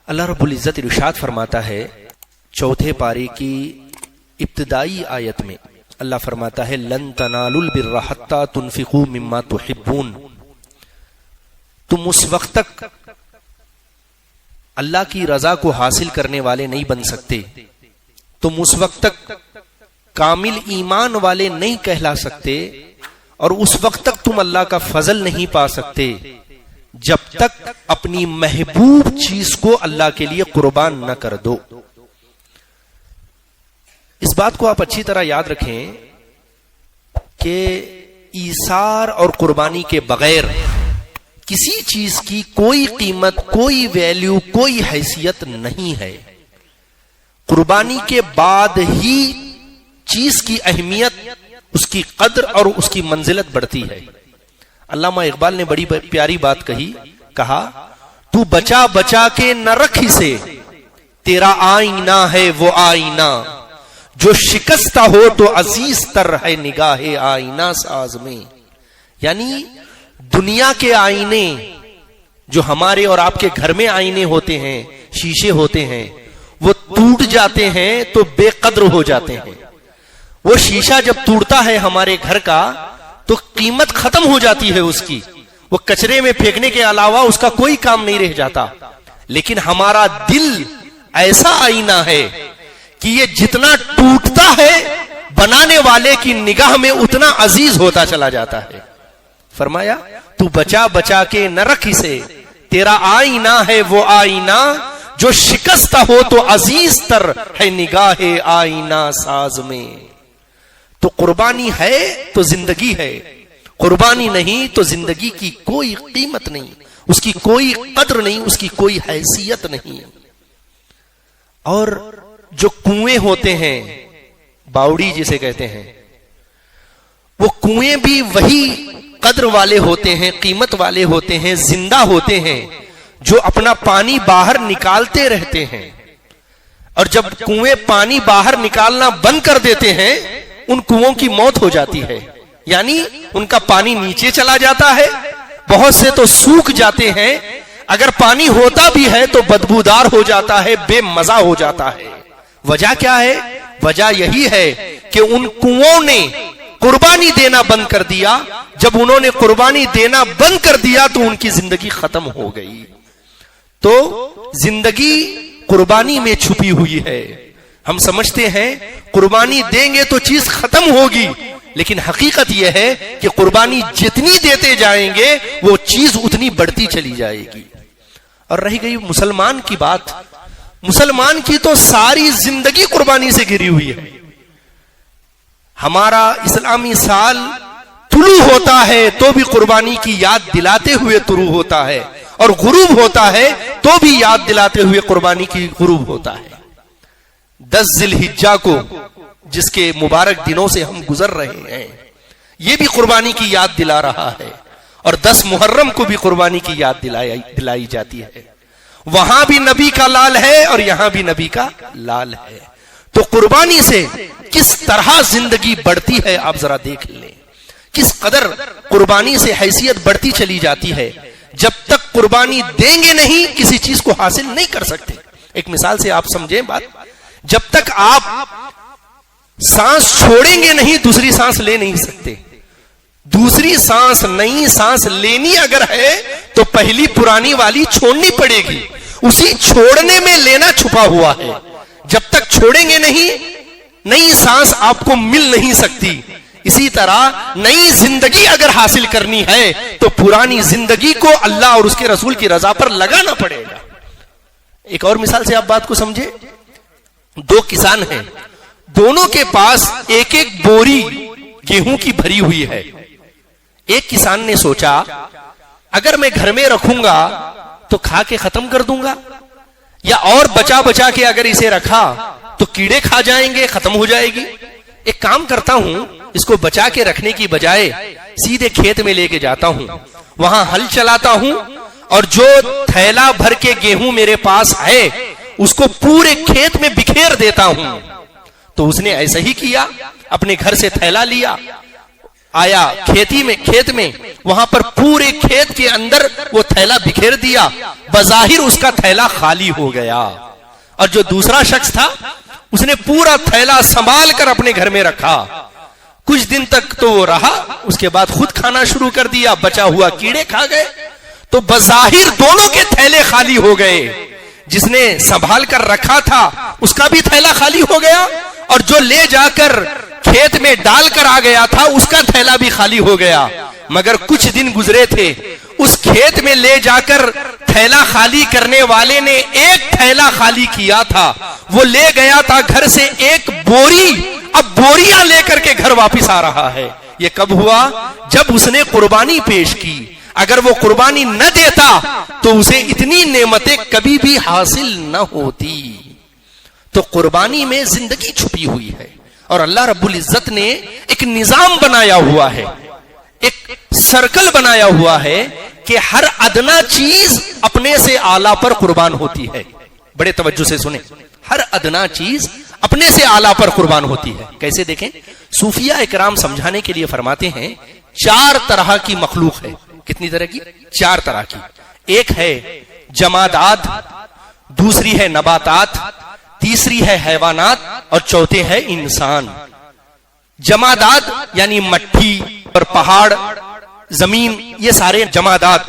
اللہ رب العزت ارشاد فرماتا ہے چوتھے پارے کی ابتدائی آیت میں، اللہ فرماتا ہے لن تنالوا البر حتى تنفقوا مما تحبون، تم اس وقت تک اللہ کی رضا کو حاصل کرنے والے نہیں بن سکتے، تم اس وقت تک کامل ایمان والے نہیں کہلا سکتے، اور اس وقت تک تم اللہ کا فضل نہیں پا سکتے جب تک اپنی محبوب چیز کو اللہ کے لیے قربان نہ کر دو۔ اس بات کو آپ اچھی طرح یاد رکھیں کہ ایثار اور قربانی کے بغیر کسی چیز کی کوئی قیمت، کوئی ویلیو، کوئی حیثیت نہیں ہے۔ قربانی کے بعد ہی چیز کی اہمیت، اس کی قدر اور اس کی منزلت بڑھتی ہے۔ علامہ اقبال نے بڑی پیاری بات کہا تو بچا بچا کے نہ رکھ اسے، تیرا آئینہ ہے وہ آئینہ، جو شکستہ ہو تو عزیز تر ہے نگاہ آئینہ ساز میں۔ یعنی دنیا کے آئینے جو ہمارے اور آپ کے گھر میں آئینے ہوتے ہیں، شیشے ہوتے ہیں، وہ ٹوٹ جاتے ہیں تو بے قدر ہو جاتے ہیں۔ وہ شیشہ جب ٹوٹتا ہے ہمارے گھر کا تو قیمت ختم ہو جاتی ہے اس کی، وہ کچرے میں پھینکنے کے علاوہ اس کا کوئی کام نہیں رہ جاتا۔ لیکن ہمارا دل ایسا آئینہ ہے کہ یہ جتنا ٹوٹتا ہے بنانے والے کی نگاہ میں اتنا عزیز ہوتا چلا جاتا ہے۔ فرمایا تو بچا بچا کے نہ رکھ اسے، تیرا آئینہ ہے وہ آئینہ، جو شکستہ ہو تو عزیز تر ہے نگاہ آئینہ ساز میں۔ تو قربانی ہے تو زندگی ہے، قربانی نہیں تو زندگی کی کوئی قیمت نہیں، اس کی کوئی قدر نہیں، اس کی کوئی حیثیت نہیں۔ اور جو کنویں ہوتے ہیں، باوڑی جسے کہتے ہیں، وہ کنویں بھی وہی قدر والے ہوتے ہیں، قیمت والے ہوتے ہیں، زندہ ہوتے ہیں، جو اپنا پانی باہر نکالتے رہتے ہیں۔ اور جب کنویں پانی باہر نکالنا بند کر دیتے ہیں ان کنووں کی موت ہو جاتی ہے، یعنی ان کا پانی نیچے چلا جاتا ہے، بہت سے تو سوکھ جاتے ہیں، اگر پانی ہوتا بھی ہے تو بدبودار ہو جاتا ہے، بے مزہ ہو جاتا ہے۔ وجہ کیا ہے؟ وجہ یہی ہے کہ ان کنووں نے قربانی دینا بند کر دیا، جب انہوں نے قربانی دینا بند کر دیا تو ان کی زندگی ختم ہو گئی۔ تو زندگی قربانی میں چھپی ہوئی ہے۔ ہم سمجھتے ہیں قربانی دیں گے تو چیز ختم ہوگی، لیکن حقیقت یہ ہے کہ قربانی جتنی دیتے جائیں گے وہ چیز اتنی بڑھتی چلی جائے گی۔ اور رہی گئی مسلمان کی بات، مسلمان کی تو ساری زندگی قربانی سے گھری ہوئی ہے۔ ہمارا اسلامی سال طلوع ہوتا ہے تو بھی قربانی کی یاد دلاتے ہوئے طلوع ہوتا ہے، اور غروب ہوتا ہے تو بھی یاد دلاتے ہوئے قربانی کی غروب ہوتا ہے۔ 10 ذی الحجہ کو جس کے مبارک دنوں سے ہم گزر رہے ہیں، یہ بھی قربانی کی یاد دلا رہا ہے، اور 10 محرم کو بھی قربانی کی یاد دلائی جاتی ہے۔ وہاں بھی نبی کا لال ہے اور یہاں بھی نبی کا لال ہے۔ تو قربانی سے کس طرح زندگی بڑھتی ہے آپ ذرا دیکھ لیں، کس قدر قربانی سے حیثیت بڑھتی چلی جاتی ہے۔ جب تک قربانی دیں گے نہیں کسی چیز کو حاصل نہیں کر سکتے۔ ایک مثال سے آپ سمجھیں بات، جب تک آپ سانس چھوڑیں گے نہیں دوسری سانس لے نہیں سکتے۔ دوسری سانس، نئی سانس لینی اگر ہے تو پہلی پرانی والی چھوڑنی پڑے گی، اسی چھوڑنے میں لینا چھپا ہوا ہے۔ جب تک چھوڑیں گے نہیں نئی سانس آپ کو مل نہیں سکتی۔ اسی طرح نئی زندگی اگر حاصل کرنی ہے تو پرانی زندگی کو اللہ اور اس کے رسول کی رضا پر لگانا پڑے گا۔ ایک اور مثال سے آپ بات کو سمجھے، 2 کسان ہیں، دونوں کے پاس ایک ایک بوری گیہوں کی بھری ہوئی ہے۔ ایک کسان نے سوچا اگر میں گھر میں رکھوں گا تو کھا کے ختم کر دوں گا، یا اور بچا بچا کے اگر اسے رکھا تو کیڑے کھا جائیں گے، ختم ہو جائے گی۔ ایک کام کرتا ہوں، اس کو بچا کے رکھنے کی بجائے سیدھے کھیت میں لے کے جاتا ہوں، وہاں ہل چلاتا ہوں، اور جو تھیلا بھر کے گیہوں میرے پاس ہے اس کو پورے کھیت میں بکھیر دیتا ہوں۔ تو اس نے ایسا ہی کیا، اپنے گھر سے تھیلا لیا، آیا کھیت میں وہاں پر پورے کھیت کے اندر وہ تھیلا بکھیر دیا، بظاہر اس کا تھیلا خالی ہو گیا، اور جو دوسرا شخص تھا اس نے پورا تھیلا سنبھال کر اپنے گھر میں رکھا۔ کچھ دن تک تو وہ رہا، اس کے بعد خود کھانا شروع کر دیا، بچا ہوا کیڑے کھا گئے، تو بظاہر دونوں کے تھیلے خالی ہو گئے۔ جس نے سنبھال کر رکھا تھا اس کا بھی تھیلا خالی ہو گیا، اور جو لے جا کر کھیت میں ڈال کر آ گیا تھا اس کا تھیلا بھی خالی ہو گیا۔ مگر کچھ دن گزرے تھے، اس کھیت میں لے جا کر تھیلا خالی کرنے والے نے ایک تھیلا خالی کیا تھا، وہ لے گیا تھا گھر سے ایک بوری، اب بوریاں لے کر کے گھر واپس آ رہا ہے۔ یہ کب ہوا؟ جب اس نے قربانی پیش کی۔ اگر وہ قربانی نہ دیتا تو اسے اتنی نعمتیں کبھی بھی حاصل نہ ہوتی۔ تو قربانی میں زندگی چھپی ہوئی ہے، اور اللہ رب العزت نے ایک نظام بنایا ہوا ہے، ایک سرکل بنایا ہوا ہے کہ ہر ادنا چیز اپنے سے اعلیٰ پر قربان ہوتی ہے۔ بڑے توجہ سے سنیں، ہر ادنا چیز اپنے سے اعلیٰ پر قربان ہوتی ہے۔ کیسے دیکھیں، صوفیہ اکرام سمجھانے کے لیے فرماتے ہیں 4 طرح کی مخلوق ہے۔ کتنی طرح کی؟ 4 طرح کی۔ ایک ہے جمادات، دوسری ہے نباتات، تیسری ہے حیوانات، اور چوتھے ہے انسان۔ جمادات یعنی مٹی اور پہاڑ، زمین، یہ سارے جمادات۔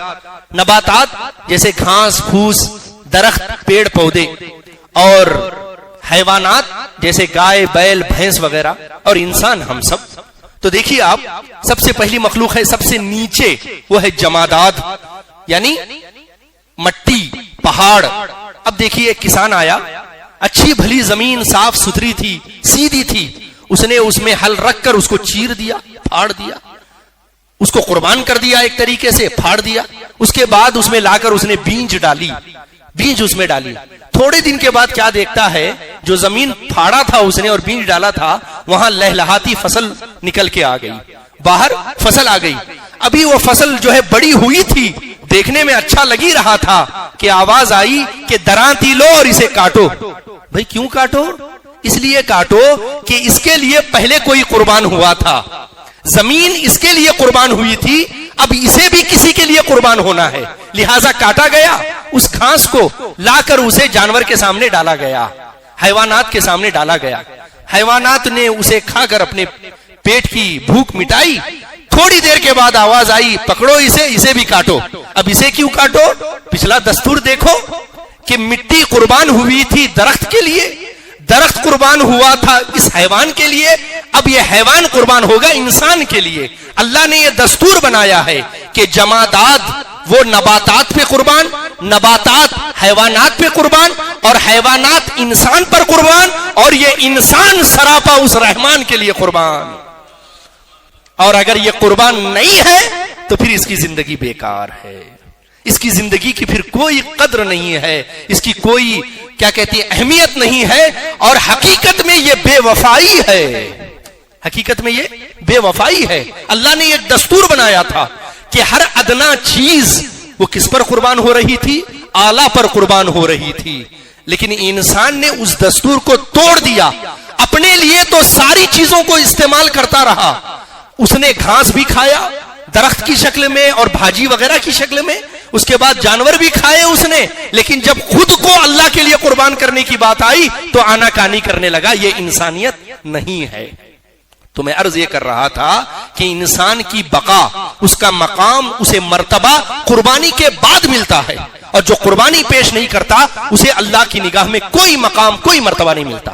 نباتات جیسے گھاس پھوس، درخت، پیڑ پودے، اور حیوانات جیسے گائے بیل بھینس وغیرہ، اور انسان ہم سب۔ تو دیکھیے آپ، سب سے پہلی مخلوق ہے سب سے نیچے، وہ ہے جمادات یعنی مٹی، پہاڑ۔ اب دیکھیے ایک کسان آیا، اچھی بھلی زمین صاف ستھری تھی، سیدھی تھی، اس نے اس میں ہل رکھ کر اس کو چیر دیا، پھاڑ دیا، اس کو قربان کر دیا، ایک طریقے سے پھاڑ دیا۔ اس کے بعد اس میں لا کر اس نے بیج ڈالی، بیج اس میں ڈالی۔ تھوڑے دن کے بعد کیا دیکھتا ہے، جو زمین پھاڑا تھا اس نے اور بیج ڈالا تھا، وہاں لہلہاتی فصل نکل کے آ گئی، باہر فصل آ گئی۔ ابھی وہ فصل جو ہے بڑی ہوئی تھی، دیکھنے میں اچھا لگی رہا تھا کہ آواز آئی کہ درانتی لو اور اسے کاٹو۔ بھئی کیوں کاٹو؟ اس لیے کاٹو کہ اس کے لیے پہلے کوئی قربان ہوا تھا، زمین اس کے لیے قربان ہوئی تھی، اب اسے بھی کسی کے لیے قربان ہونا ہے، لہٰذا کاٹا گیا۔ اس گھاس کو لا کر اسے جانور کے سامنے ڈالا گیا، حیوانات کے سامنے ڈالا گیا۔ حیوانات نے اسے کھا کر اپنے پیٹ کی بھوک مٹائی۔ تھوڑی دیر کے بعد آواز آئی، پکڑو اسے، اسے بھی کاٹو۔ اب اسے کیوں کاٹو؟ پچھلا دستور دیکھو کہ مٹی قربان ہوئی تھی درخت کے لیے، درخت قربان ہوا تھا اس حیوان کے لیے، اب یہ حیوان قربان ہوگا انسان کے لیے۔ اللہ نے یہ دستور بنایا ہے کہ جمادات وہ نباتات پہ قربان، نباتات حیوانات پہ قربان، اور حیوانات انسان پر قربان، اور یہ انسان سراپا اس رحمان کے لیے قربان۔ اور اگر یہ قربان نہیں ہے تو پھر اس کی زندگی بیکار ہے، اس کی زندگی کی پھر کوئی قدر نہیں ہے، اس کی کوئی کیا کہتی ہے اہمیت نہیں ہے، اور حقیقت میں یہ بے وفائی ہے، حقیقت میں یہ بے وفائی ہے۔ اللہ نے ایک دستور بنایا تھا کہ ہر ادنا چیز وہ کس پر قربان ہو رہی تھی؟ اعلیٰ پر قربان ہو رہی تھی، لیکن انسان نے اس دستور کو توڑ دیا، اپنے لیے تو ساری چیزوں کو استعمال کرتا رہا۔ اس نے گھاس بھی کھایا درخت کی شکل میں اور بھاجی وغیرہ کی شکل میں، اس کے بعد جانور بھی کھائے اس نے، لیکن جب خود کو اللہ کے لیے قربان کرنے کی بات آئی تو آنا کانی کرنے لگا۔ یہ انسانیت نہیں ہے۔ تو میں عرض یہ کر رہا تھا کہ انسان کی بقا، اس کا مقام، اسے مرتبہ قربانی کے بعد ملتا ہے، اور جو قربانی پیش نہیں کرتا اسے اللہ کی نگاہ میں کوئی مقام، کوئی مرتبہ نہیں ملتا۔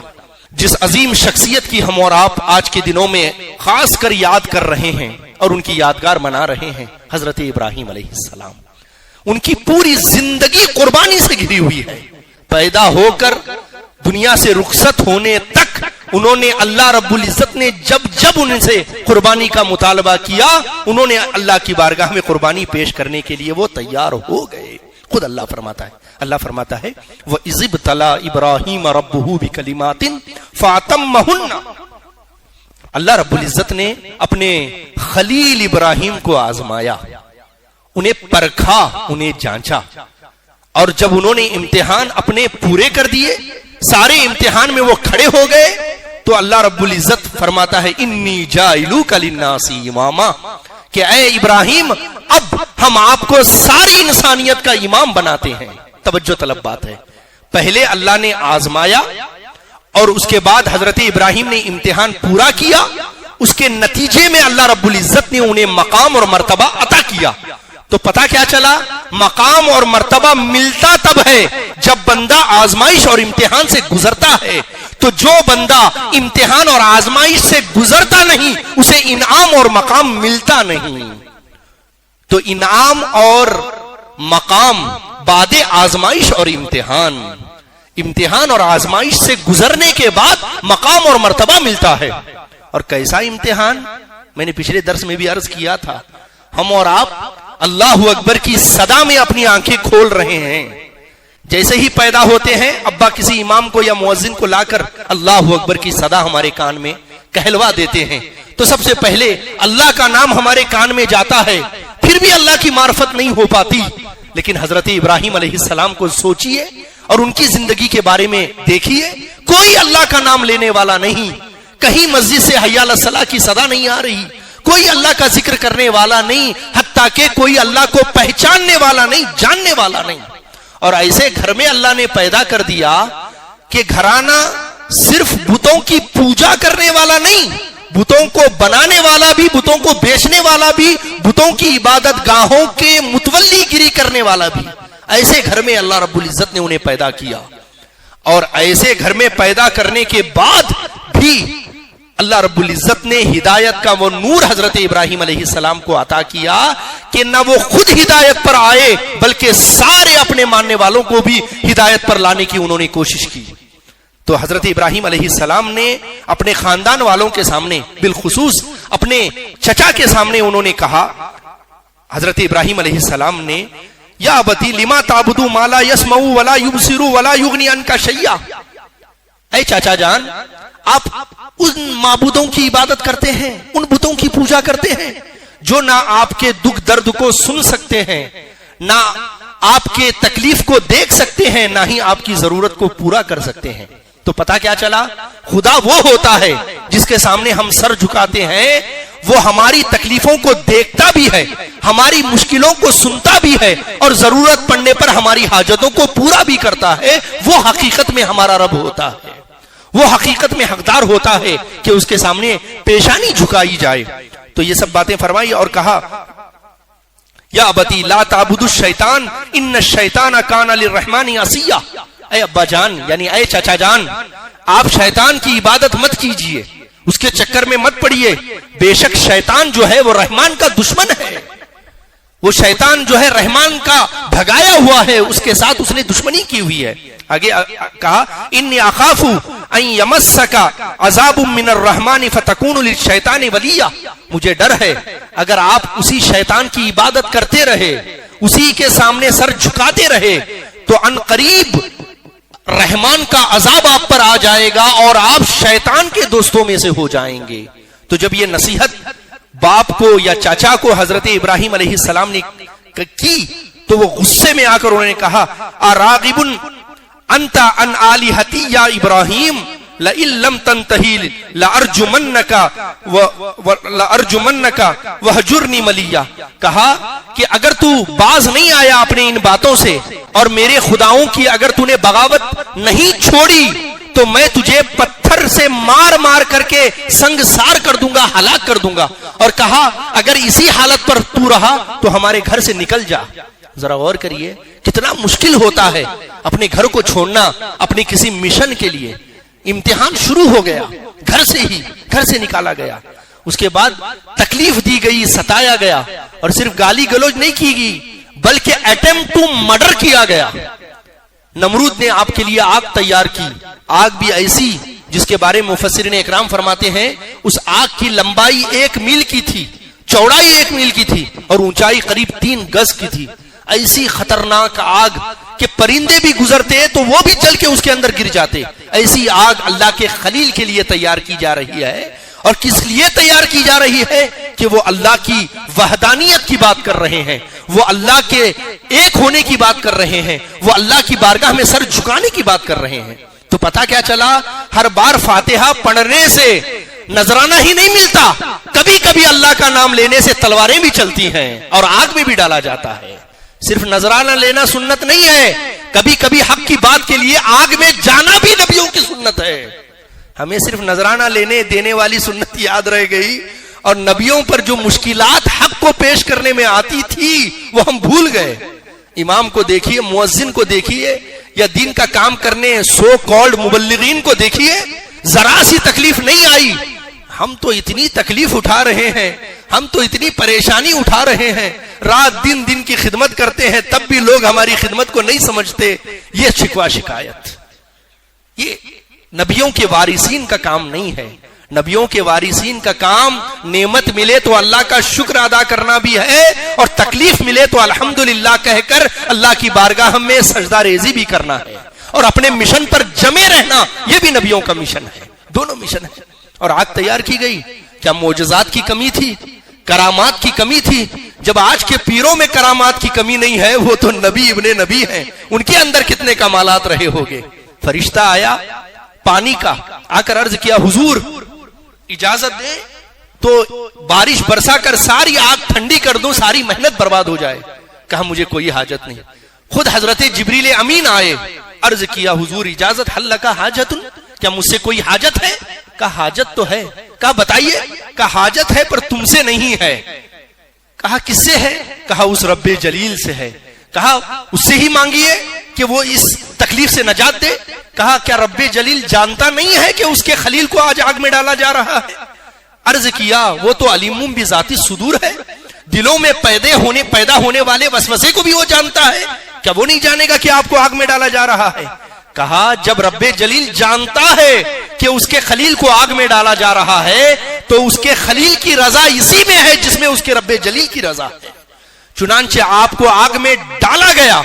جس عظیم شخصیت کی ہم اور آپ آج کے دنوں میں خاص کر یاد کر رہے ہیں اور ان کی یادگار منا رہے ہیں، حضرت ابراہیم علیہ السلام، ان کی پوری زندگی قربانی سے گھری ہوئی ہے۔ پیدا ہو کر دنیا سے رخصت ہونے تک انہوں نے، اللہ رب العزت نے جب ان سے قربانی کا مطالبہ کیا، انہوں نے اللہ کی بارگاہ میں قربانی پیش کرنے کے لیے وہ تیار ہو گئے۔ خود اللہ فرماتا ہے وَإِذِ ابْتَلَىٰ إِبْرَاهِيمَ رَبُّهُ بِكَلِمَاتٍ فَأَتَمَّهُنَّ، اللہ رب العزت نے اپنے خلیل ابراہیم کو آزمایا، انہیں پرکھا، انہیں جانچا، اور جب انہوں نے امتحان اپنے پورے کر دیے، سارے امتحان میں وہ کھڑے ہو گئے، تو اللہ رب العزت فرماتا ہے انی جاعلوک للناس اماما، کہ اے ابراہیم اب ہم آپ کو ساری انسانیت کا امام بناتے ہیں۔ توجہ طلب بات ہے، پہلے اللہ نے آزمایا اور اس کے بعد حضرت ابراہیم نے امتحان پورا کیا، اس کے نتیجے میں اللہ رب العزت نے انہیں مقام اور مرتبہ عطا کیا۔ تو پتہ کیا چلا، مقام اور مرتبہ ملتا تب ہے جب بندہ آزمائش اور امتحان سے گزرتا ہے۔ تو جو بندہ امتحان اور آزمائش سے گزرتا نہیں اسے انعام اور مقام ملتا نہیں۔ تو انعام اور مقام بعد آزمائش اور امتحان اور آزمائش سے گزرنے کے بعد مقام اور مرتبہ ملتا ہے۔ اور کیسا امتحان، میں نے پچھلے درس میں بھی عرض کیا تھا، ہم اور آپ اللہ اکبر کی صدا میں اپنی آنکھیں کھول رہے ہیں۔ جیسے ہی پیدا ہوتے ہیں ابا کسی امام کو یا مؤذن کو لا کر اللہ اکبر کی صدا ہمارے کان میں کہلوا دیتے ہیں، تو سب سے پہلے اللہ کا نام ہمارے کان میں جاتا ہے، پھر بھی اللہ کی معرفت نہیں ہو پاتی۔ لیکن حضرت ابراہیم علیہ السلام کو سوچئے اور ان کی زندگی کے بارے میں دیکھیے، کوئی اللہ کا نام لینے والا نہیں، کہیں مسجد سے حی علی الصلاۃ کی صدا نہیں آ رہی، کوئی اللہ کا ذکر کرنے والا نہیں، حتیٰ کہ کوئی اللہ کو پہچاننے والا نہیں، جاننے والا نہیں۔ اور ایسے گھر میں اللہ نے پیدا کر دیا کہ گھرانہ صرف بتوں کی پوجا کرنے والا نہیں، بتوں کو بنانے والا بھی، بتوں کو بیچنے والا بھی، بتوں کی عبادت گاہوں کے متولی گری کرنے والا بھی۔ ایسے گھر میں اللہ رب العزت نے انہیں پیدا کیا، اور ایسے گھر میں پیدا کرنے کے بعد بھی اللہ رب العزت نے ہدایت کا وہ نور حضرت ابراہیم علیہ السلام کو عطا کیا کہ نہ وہ خود ہدایت پر آئے بلکہ سارے اپنے ماننے والوں کو بھی ہدایت پر لانے کی انہوں نے کوشش کی۔ تو حضرت ابراہیم علیہ السلام نے اپنے خاندان والوں کے سامنے، بالخصوص اپنے چچا کے سامنے انہوں نے کہا، حضرت ابراہیم علیہ السلام نے، یا ابتی لما تعبدو ما لا یسمع ولا یبصر ولا یغنی عنک شیئا، اے چاچا جان آپ ان معبودوں کی عبادت کرتے ہیں، ان بتوں کی پوجا کرتے ہیں جو نہ آپ کے دکھ درد کو سن سکتے ہیں، نہ آپ کے تکلیف کو دیکھ سکتے ہیں، نہ ہی آپ کی ضرورت کو پورا کر سکتے ہیں۔ تو پتہ کیا چلا، خدا وہ ہوتا ہے جس کے سامنے ہم سر جھکاتے ہیں، وہ ہماری تکلیفوں کو دیکھتا بھی ہے، ہماری مشکلوں کو سنتا بھی ہے، اور ضرورت پڑنے پر ہماری حاجتوں کو پورا بھی کرتا ہے۔ وہ حقیقت میں ہمارا رب ہوتا ہے، وہ حقیقت میں حقدار ہوتا ہے کہ اس کے سامنے پیشانی جھکائی جائے۔ تو یہ سب باتیں فرمائی اور کہا، یا ابتی لا تعبدوا الشیطان ان الشیطان کان للرحمن عصیا، اے ابا جان یعنی اے چچا جان آپ شیطان کی عبادت مت کیجئے، اس کے چکر میں مت پڑیے، بے شک شیطان جو ہے وہ رحمان کا دشمن ہے، وہ شیطان جو ہے رحمان کا بھگایا ہوا ہے، اس کے ساتھ اس نے دشمنی کی ہوئی ہے۔ آگے کہا، انی اخاف ان یمسک عذاب من الرحمن فتکون للشیطان ولیا، مجھے ڈر ہے اگر آپ اسی شیطان کی عبادت کرتے رہے، اسی کے سامنے سر جھکاتے رہے، تو ان قریب رحمان کا عذاب آپ پر آ جائے گا اور آپ شیطان کے دوستوں میں سے ہو جائیں گے۔ تو جب یہ نصیحت باپ کو یا چاچا کو حضرت ابراہیم علیہ السلام نے کی تو وہ غصے میں آ کر انہوں نے کہا، اراغب انت عن آلہتی یا ابراہیم لئن لم تنتہی لأرجمنک وہجرنی ملیا، کہا کہ اگر تو باز نہیں آیا اپنے ان باتوں سے اور میرے خداؤں کی اگر تو نے بغاوت نہیں چھوڑی تو میں تجھے پتھر سے مار مار کر کے سنگسار کر دوں گا، ہلاک کر دوں گا۔ اور کہا اگر اسی حالت پر تو رہا تو ہمارے گھر سے نکل جا۔ ذرا غور کریے کتنا مشکل ہوتا ہے اپنے گھر کو چھوڑنا اپنی کسی مشن کے لیے۔ امتحان شروع ہو گیا، گھر سے نکالا گیا، اس کے بعد تکلیف دی گئی، ستایا گیا، اور صرف گالی گلوچ نہیں کی گئی بلکہ اٹیمپٹ ٹو مرڈر کیا گیا۔ نمرود نے آپ کے لیے آگ تیار کی، آگ بھی ایسی جس کے بارے میں مفسرین اکرام فرماتے ہیں اس آگ کی لمبائی 1 میل کی تھی، چوڑائی 1 میل کی تھی اور اونچائی قریب 3 گز کی تھی۔ ایسی خطرناک آگ کہ پرندے بھی گزرتے تو وہ بھی جل کے اس کے اندر گر جاتے۔ ایسی آگ اللہ کے خلیل کے لیے تیار کی جا رہی ہے، اور کس لیے تیار کی جا رہی ہے کہ وہ اللہ کی وحدانیت کی بات کر رہے ہیں، وہ اللہ کے ایک ہونے کی بات کر رہے ہیں، وہ اللہ کی بارگاہ میں سر جھکانے کی بات کر رہے ہیں۔ تو پتا کیا چلا؟ ہر بار فاتحہ پڑھنے سے نذرانہ ہی نہیں ملتا، کبھی کبھی اللہ کا نام لینے سے تلواریں بھی چلتی ہیں اور آگ میں بھی ڈالا جاتا ہے۔ صرف نذرانہ لینا سنت نہیں ہے، کبھی کبھی حق کی بات کے لیے آگ میں جانا بھی نبیوں کی سنت ہے۔ ہمیں صرف نذرانہ لینے دینے والی سنت یاد رہ گئی، اور نبیوں پر جو مشکلات حق کو پیش کرنے میں آتی تھی وہ ہم بھول گئے۔ امام کو دیکھیے، مؤذن کو دیکھیے، یا دین کا کام کرنے سو کالڈ مبلغین کو دیکھیے، ذرا سی تکلیف نہیں آئی۔ ہم تو اتنی تکلیف اٹھا رہے ہیں، ہم تو اتنی پریشانی اٹھا رہے ہیں، رات دن دن کی خدمت کرتے ہیں، تب بھی لوگ ہماری خدمت کو نہیں سمجھتے۔ یہ شکوہ شکایت، یہ نبیوں کے وارثین کا کام نہیں ہے۔ نبیوں کے وارثین کا کام نعمت ملے تو اللہ کا شکر ادا کرنا بھی ہے، اور تکلیف ملے تو الحمدللہ کہہ کر اللہ کی بارگاہ میں سجدہ ریزی بھی کرنا ہے، اور اپنے مشن پر جمے رہنا، یہ بھی نبیوں کا مشن ہے۔ دونوں مشن ہے۔ اور آگ تیار کی گئی، کیا معجزات کی کمی تھی؟ کرامات کی کمی تھی؟ جب آج کے پیروں میں کرامات کی کمی نہیں ہے، وہ تو نبی ابن نبی ہیں، ان کے اندر کتنے کمالات رہے ہوگے۔ فرشتہ آیا پانی کا، آ کر عرض کیا حضور اجازت دیں تو بارش برسا کر ساری آگ ٹھنڈی کر دوں، ساری محنت برباد ہو جائے۔ کہا مجھے کوئی حاجت نہیں۔ خود حضرت جبریل امین آئے، عرض کیا حضور اجازت، حل لکا حاجت، کیا مجھ سے کوئی حاجت ہے؟ کہا حاجت تو ہے۔ کہا بتائیے۔ کہا حاجت ہے پر تم سے نہیں ہے۔ کہا کس سے ہے؟ کہا اس رب جلیل سے ہے۔ کہا اس سے ہی مانگیے کہ وہ اس تکلیف سے نجات دے۔ کہا کیا رب جلیل جانتا نہیں ہے کہ اس کے خلیل کو آج آگ میں ڈالا جا رہا ہے؟ عرض کیا وہ تو علیم بذات الصدور ہے، دلوں میں پیدا ہونے والے وسوسے کو بھی وہ جانتا ہے، کیا وہ نہیں جانے گا کہ آپ کو آگ میں ڈالا جا رہا ہے؟ کہا جب رب جلیل جانتا ہے کہ اس کے خلیل کو آگ میں ڈالا جا رہا ہے تو اس کے خلیل کی رضا اسی میں ہے جس میں اس کے رب جلیل کی رضا ہے۔ چنانچہ آپ کو آگ میں ڈالا گیا۔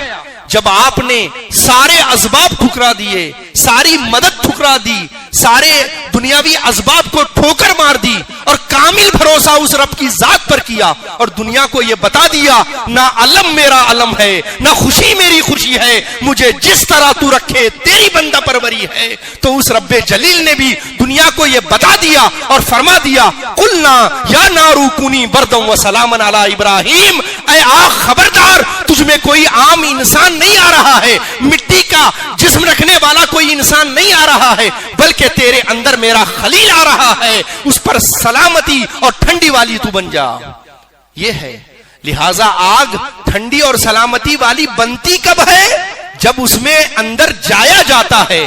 جب آپ نے سارے اسباب ٹھکرا دیے، ساری مدد ٹھکرا دی، سارے دنیاوی اسباب کو ٹھوکر مار دی، اور کامل بھروسہ اس رب کی ذات پر کیا، اور دنیا کو یہ بتا دیا نہ علم میرا علم ہے، نہ خوشی میری خوشی ہے، مجھے جس طرح تو رکھے تیری بندہ پروری ہے، تو اس رب جلیل نے بھی دنیا کو یہ بتا دیا اور فرما دیا قلنا یا نارو کونی بردا وسلاما علی ابراہیم، اے آگ خبردار، تجھ میں کوئی عام انسان نہیں آ رہا ہے، مٹی کا جسم رکھنے والا کوئی انسان نہیں آ رہا ہے، بلکہ تیرے اندر میرا خلیل آ رہا ہے، اس پر سلامتی اور ٹھنڈی والی تو بن جا۔ یہ ہے، لہذا آگ ٹھنڈی اور سلامتی والی بنتی کب ہے؟ جب اس میں اندر جایا جاتا ہے۔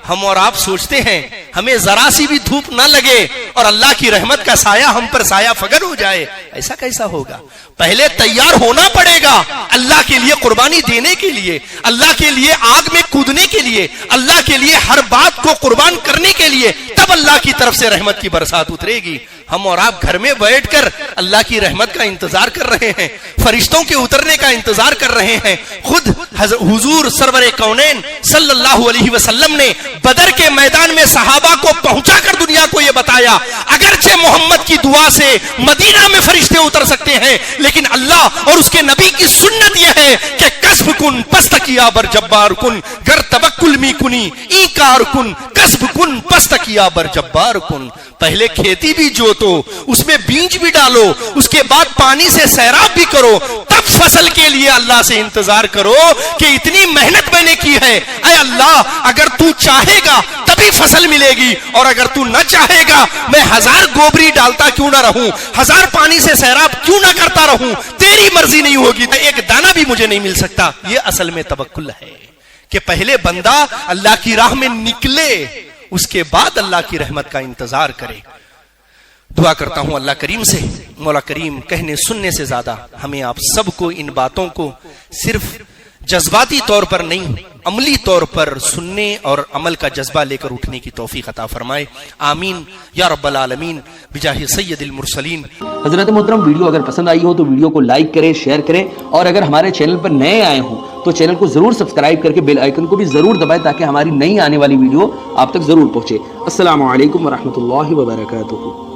ہم اور آپ سوچتے ہیں ہمیں ذرا سی بھی دھوپ نہ لگے اور اللہ کی رحمت کا سایہ ہم پر سایہ فگن ہو جائے، ایسا کیسا ہوگا؟ پہلے تیار ہونا پڑے گا اللہ کے لیے، قربانی دینے کے لیے، اللہ کے لیے آگ میں کودنے کے لیے، اللہ کے لیے ہر بات کو قربان کرنے کے لیے، تب اللہ کی طرف سے رحمت کی برسات اترے گی۔ ہم اور آپ گھر میں بیٹھ کر اللہ کی رحمت کا انتظار کر رہے ہیں، فرشتوں کے اترنے کا انتظار کر رہے ہیں۔ خود حضور سرور کونین صلی اللہ علیہ وسلم نے بدر کے میدان میں صحابہ کو پہنچا کر دنیا کو یہ بتایا، اگرچہ محمد کی دعا سے مدینہ میں فرشتے اتر سکتے ہیں، لیکن اللہ اور اس کے نبی کی سنت یہ ہے کہ کسب کن پست کیا بر جبار کن، گر تبکل می کنی ای کار کن، کسب کن پست کیا بر جبار کن۔ پہلے کھیتی بھی جوتو، اس میں بیج بھی ڈالو، اس کے بعد پانی سے سیراب بھی کرو، تب فصل کے لیے اللہ سے انتظار کرو کہ اتنی محنت میں نے کی ہے، اے اللہ اگر تو چاہے گا تبھی فصل ملے گی، اور اگر تو نہ چاہے گا میں 1000 گوبری ڈالتا کیوں نہ رہوں، 1000 پانی سے سیراب کیوں نہ کرتا رہوں، تیری مرضی نہیں ہوگی تو ایک دانہ بھی مجھے نہیں مل سکتا۔ یہ اصل میں توکل ہے کہ پہلے بندہ اللہ کی راہ میں نکلے، اس کے بعد اللہ کی رحمت کا انتظار کرے۔ دعا کرتا ہوں اللہ کریم سے، مولا کریم کہنے سننے سے زیادہ ہمیں آپ سب کو ان باتوں کو صرف جذباتی طور پر نہیں، عملی طور پر سننے اور عمل کا جذبہ لے کر اٹھنے کی توفیق عطا فرمائے، آمین یا رب العالمین بجاہ سید المرسلین۔ حضرت محترم، ویڈیو اگر پسند آئی ہو تو ویڈیو کو لائک کریں، شیئر کریں، اور اگر ہمارے چینل پر نئے آئے ہوں تو چینل کو ضرور سبسکرائب کر کے بیل آئیکن کو بھی ضرور دبائیں تاکہ ہماری نئی آنے والی ویڈیو آپ تک ضرور پہنچے۔ السلام علیکم ورحمۃ اللہ وبرکاتہ۔